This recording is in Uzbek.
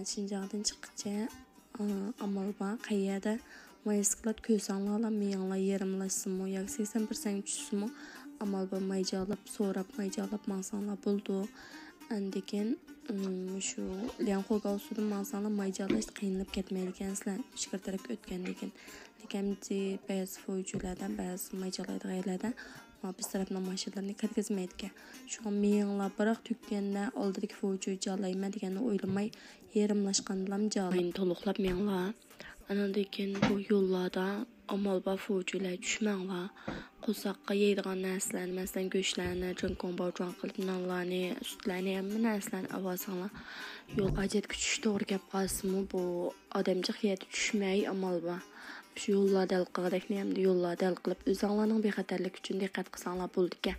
Şinjandan çıkıcı amal var. Qayada mayısklat kösanlarla meyinla yarımlaşsın mı? Ya 80% düşsün mü? Amal var maycalap, sorap maycalap mansanlar buldu. Andikin şu liyan qo'lga olsudun mansanlar maycalash qiynalib ketmaydigansizlar. Shikirtirib o'tgandikin. Lekin ba'zi foyuculardan, ba'zi maycalaydiganlardan biz tarafdan mashinalarni kirgizmaydi. Şu an meyinlar biroq tükganda oldidagi foyucu jalayman deganda o'ylamay yerimlashgandilam jalayni to'liqlab meyinlar. Andan keyin bu yo'llarda amal var foyucular düşmanglar. Qo'saqqa yeydigan narsalarni, masalan, go'shtlarni, jinkon bavjon qilib nonlarni, sutlarni, hamma narsalarni avasanglar. Yo'lga jet kuchish to'g'ri gap qolsinmi, bu odamcha xiyat tushmay amal var. Shu yo'llarda alqadakni hamda yo'llarda alqilib o'zinglarning bexatarlik uchun diqqat qilsanglar bo'ldi-ku.